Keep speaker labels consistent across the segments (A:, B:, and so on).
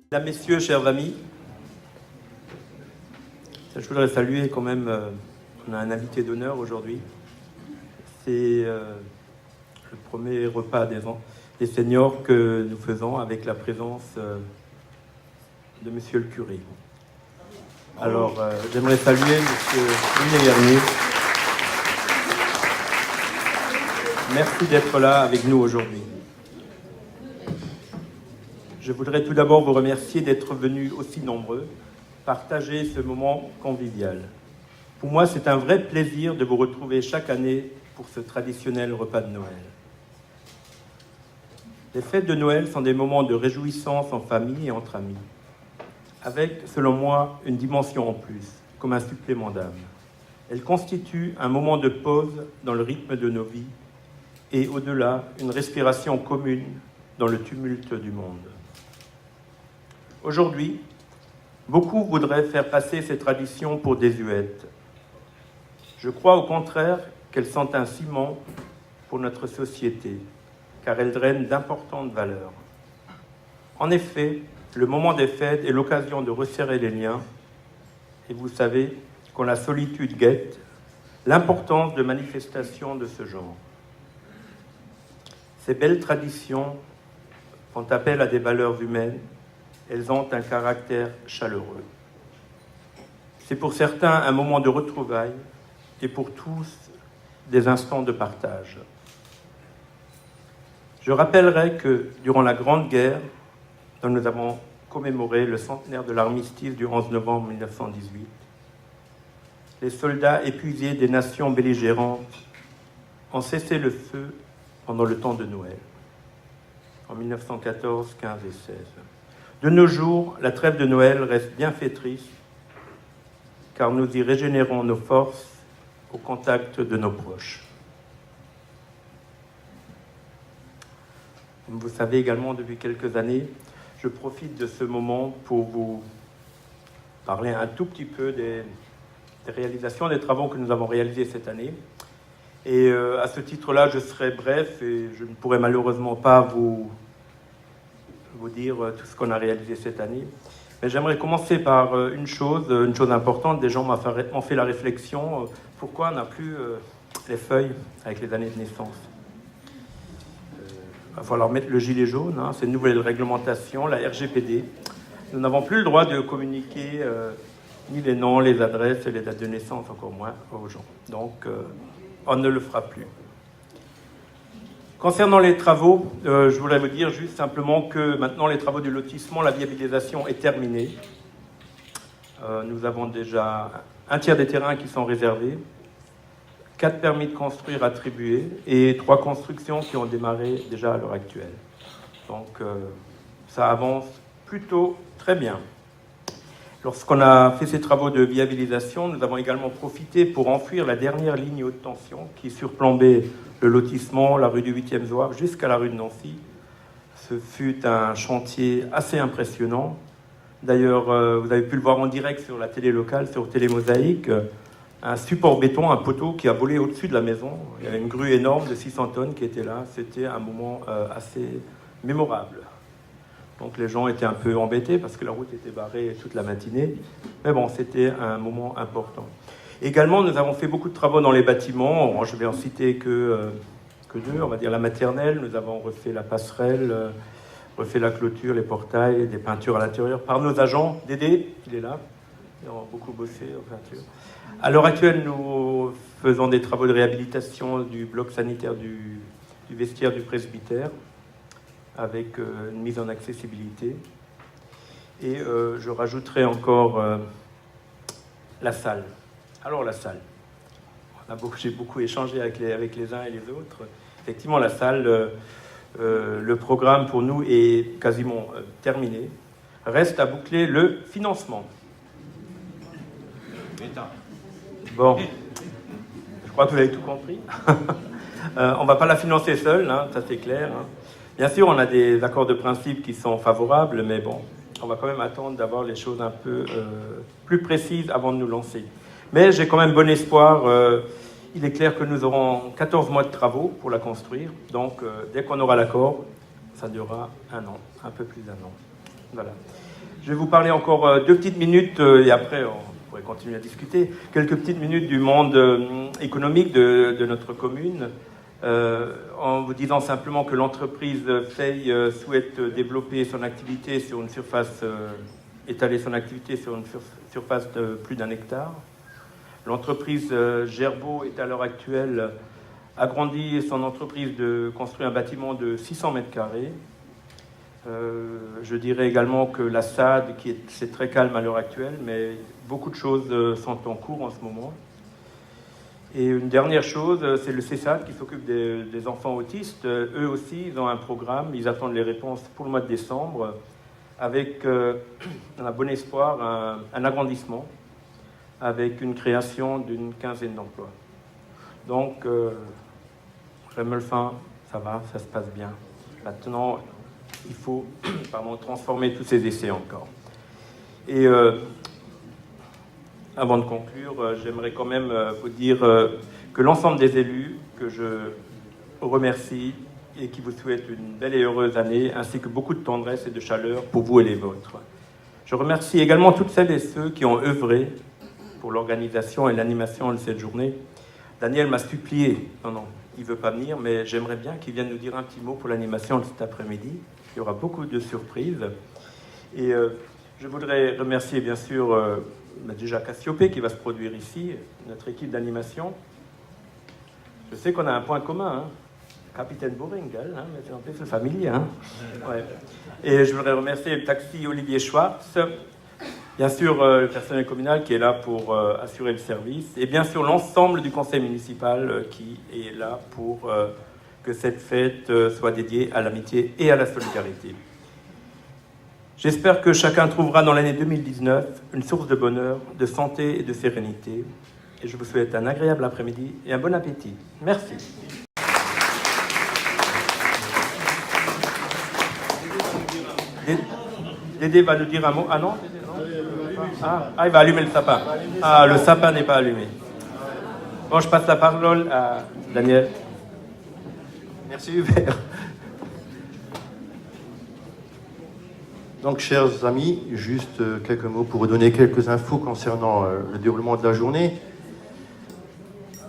A: Mesdames, Messieurs, chers amis, je voudrais saluer quand même, on a un invité d'honneur aujourd'hui. C'est le premier repas des seniors que nous faisons avec la présence de Monsieur le curé. Alors, j'aimerais saluer Monsieur Louis Garnier. Merci d'être là avec nous aujourd'hui. Je voudrais tout d'abord vous remercier d'être venus aussi nombreux partager ce moment convivial. Pour moi, c'est un vrai plaisir de vous retrouver chaque année pour ce traditionnel repas de Noël. Les fêtes de Noël sont des moments de réjouissance en famille et entre amis, avec, selon moi, une dimension en plus, comme un supplément d'âme. Elles constituent un moment de pause dans le rythme de nos vies et, au-delà, une respiration commune dans le tumulte du monde. Aujourd'hui, beaucoup voudraient faire passer ces traditions pour désuètes. Je crois au contraire qu'elles sont un ciment pour notre société, car elles drainent d'importantes valeurs. En effet, le moment des fêtes est l'occasion de resserrer les liens, et vous savez, quand la solitude guette, l'importance de manifestations de ce genre. Ces belles traditions font appel à des valeurs humaines. Elles ont un caractère chaleureux. C'est pour certains un moment de retrouvailles et pour tous des instants de partage. Je rappellerai que durant la Grande Guerre, dont nous avons commémoré le centenaire de l'armistice du 11 novembre 1918, les soldats épuisés des nations belligérantes ont cessé le feu pendant le temps de Noël, en 1914, 15 et 16. De nos jours, la trêve de Noël reste bien fêtrice, car nous y régénérons nos forces au contact de nos proches. Comme vous savez également, depuis quelques années, je profite de ce moment pour vous parler un tout petit peu des réalisations, des travaux que nous avons réalisés cette année. Et à ce titre-là, je serai bref et je ne pourrai malheureusement pas vous dire tout ce qu'on a réalisé cette année. Mais j'aimerais commencer par une chose importante. Des gens m'ont fait la réflexion, pourquoi on n'a plus les feuilles avec les années de naissance. Il va falloir mettre le gilet jaune, hein, c'est une nouvelle réglementation, la RGPD. Nous n'avons plus le droit de communiquer ni les noms, les adresses et les dates de naissance, encore moins aux gens. Donc, on ne le fera plus. Concernant les travaux, je voudrais vous dire juste simplement que maintenant les travaux du lotissement, la viabilisation est terminée. Nous avons déjà un tiers des terrains qui sont réservés, 4 permis de construire attribués et 3 constructions qui ont démarré déjà à l'heure actuelle. Donc ça avance plutôt très bien. Lorsqu'on a fait ces travaux de viabilisation, nous avons également profité pour enfouir la dernière ligne haute tension qui surplombait le lotissement, la rue du 8e Zouave jusqu'à la rue de Nancy. Ce fut un chantier assez impressionnant. D'ailleurs, vous avez pu le voir en direct sur la télé locale, sur Télé Mosaïque, un support béton, un poteau qui a volé au-dessus de la maison. Il y avait une grue énorme de 600 tonnes qui était là. C'était un moment assez mémorable. Donc les gens étaient un peu embêtés parce que la route était barrée toute la matinée. Mais bon, c'était un moment important. Également, nous avons fait beaucoup de travaux dans les bâtiments. Je vais en citer que 2, on va dire la maternelle. Nous avons refait la passerelle, refait la clôture, les portails, des peintures à l'intérieur par nos agents. Dédé, il est là. Ils ont beaucoup bossé en peinture. À l'heure actuelle, nous faisons des travaux de réhabilitation du bloc sanitaire du vestiaire du presbytère, avec une mise en accessibilité. Et je rajouterai encore la salle. Alors la salle, j'ai beaucoup échangé avec les uns et les autres. Effectivement, la salle, le programme pour nous est quasiment terminé. Reste à boucler le financement. Bon, je crois que vous avez tout compris. On ne va pas la financer seule, hein, ça c'est clair. Hein. Bien sûr, on a des accords de principe qui sont favorables, mais bon, on va quand même attendre d'avoir les choses un peu plus précises avant de nous lancer. Mais j'ai quand même bon espoir. Il est clair que nous aurons 14 mois de travaux pour la construire. Donc, dès qu'on aura l'accord, ça durera 1 an, un peu plus d'1 an. Voilà. Je vais vous parler encore 2 petites minutes, et après on pourrait continuer à discuter, quelques petites minutes du monde économique de notre commune, en vous disant simplement que l'entreprise Fey souhaite développer son activité sur une surface, étaler son activité sur une surface de plus d'1 hectare. L'entreprise Gerbeau est à l'heure actuelle agrandi son entreprise de construire un bâtiment de 600 mètres carrés. Je dirais également que la SAD, c'est très calme à l'heure actuelle, mais beaucoup de choses sont en cours en ce moment. Et une dernière chose, c'est le CESAD qui s'occupe des enfants autistes. Eux aussi, ils ont un programme, ils attendent les réponses pour le mois de décembre, avec, dans un bon espoir, un agrandissement, avec une création d'une 15aine d'emplois. Donc, Remelfin, ça va, ça se passe bien. Maintenant, il faut transformer tous ces essais encore. Et avant de conclure, j'aimerais quand même vous dire que l'ensemble des élus, que je remercie et qui vous souhaitent une belle et heureuse année, ainsi que beaucoup de tendresse et de chaleur pour vous et les vôtres. Je remercie également toutes celles et ceux qui ont œuvré pour l'organisation et l'animation de cette journée. Daniel m'a supplié, non, il ne veut pas venir, mais j'aimerais bien qu'il vienne nous dire un petit mot pour l'animation de cet après-midi. Il y aura beaucoup de surprises. Et je voudrais remercier bien sûr déjà Cassiopée qui va se produire ici, notre équipe d'animation. Je sais qu'on a un point commun, hein. Capitaine Boringel, hein, mais c'est un peu familier. Hein. Ouais. Et je voudrais remercier le taxi Olivier Schwartz, bien sûr le personnel communal qui est là pour assurer le service, et bien sûr l'ensemble du conseil municipal qui est là pour que cette fête soit dédiée à l'amitié et à la solidarité. J'espère que chacun trouvera dans l'année 2019 une source de bonheur, de santé et de sérénité. Et je vous souhaite un agréable après-midi et un bon appétit. Merci. Dédé va nous dire un mot. Ah non, Dédé, non. Ah, il va allumer le sapin. Ah, le sapin n'est pas allumé. Bon, je passe la parole à Daniel.
B: Merci Hubert. Donc, chers amis, juste quelques mots pour vous donner quelques infos concernant le déroulement de la journée.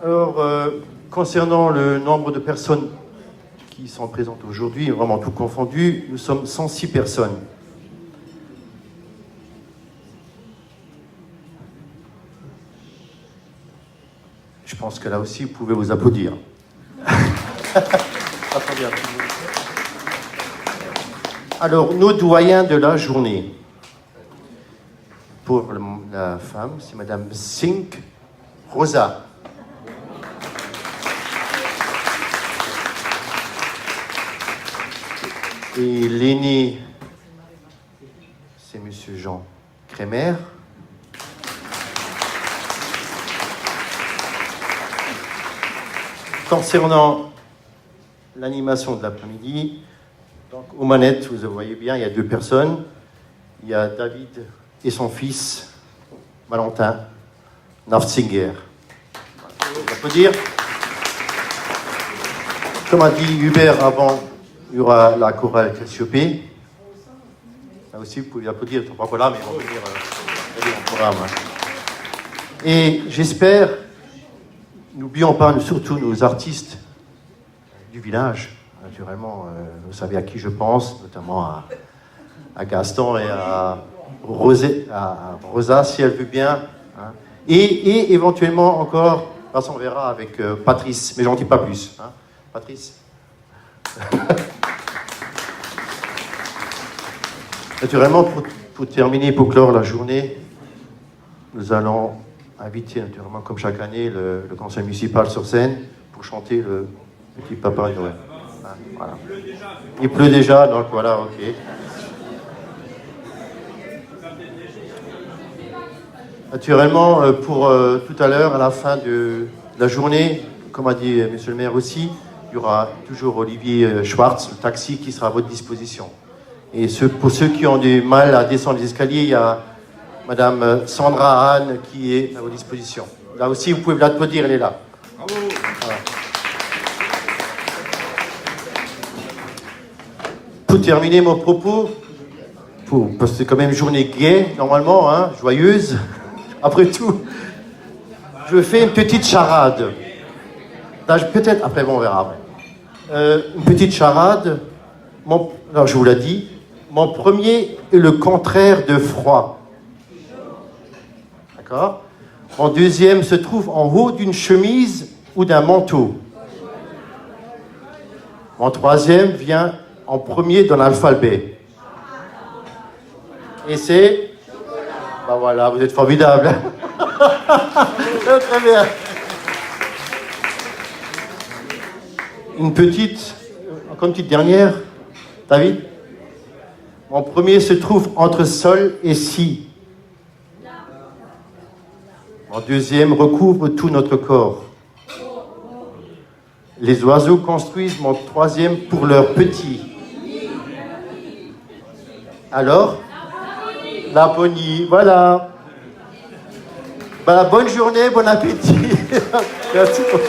B: Alors, concernant le nombre de personnes qui sont présentes aujourd'hui, vraiment tout confondu, nous sommes 106 personnes. Je pense que là aussi, vous pouvez vous applaudir. Alors, nos doyens de la journée. Pour la femme, c'est Madame Sink Rosa. Et l'aîné, c'est Monsieur Jean Crémer. Concernant l'animation de l'après-midi, donc aux manettes, vous voyez bien, il y a 2 personnes. Il y a David et son fils, Valentin Nafzinger. On peut dire. Comme a dit Hubert avant, il y aura la chorale Cassiopée. Là aussi, vous pouvez applaudir, ils ne sont pas encore là, mais ils vont venir au programme. Et j'espère, n'oublions pas surtout nos artistes du village. Naturellement, vous savez à qui je pense, notamment à Gaston et à Rosa, si elle veut bien. Hein. Et éventuellement encore, parce qu'on verra avec Patrice, mais j'en dis pas plus. Hein. Patrice. Naturellement, pour terminer, pour clore la journée, nous allons inviter, naturellement, comme chaque année, le conseil municipal sur scène pour chanter le petit Papa Noël. Voilà. Il pleut déjà, donc voilà, ok. Naturellement, pour tout à l'heure, à la fin de la journée, comme a dit Monsieur le maire aussi, il y aura toujours Olivier Schwartz, le taxi, qui sera à votre disposition. Et pour ceux qui ont du mal à descendre les escaliers, il y a Madame Sandra Anne qui est à votre disposition. Là aussi, vous pouvez l'applaudir, elle est là. Bravo. Voilà. Pour terminer mon propos, parce que c'est quand même une journée gaie, normalement, hein, joyeuse. Après tout, je fais une petite charade. Peut-être, après, bon, on verra après. Une petite charade. Alors, je vous l'ai dit. Mon premier est le contraire de froid. D'accord? Mon deuxième se trouve en haut d'une chemise ou d'un manteau. Mon troisième vient en premier dans l'alphabet. Et c'est... Ben voilà, vous êtes formidables. Très bien. Encore une petite dernière. David? Mon premier se trouve entre sol et si. Mon deuxième recouvre tout notre corps. Les oiseaux construisent mon troisième pour leurs petits. Alors? Laponie, voilà. Bonne journée, bon appétit. Merci beaucoup.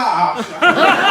C: marche.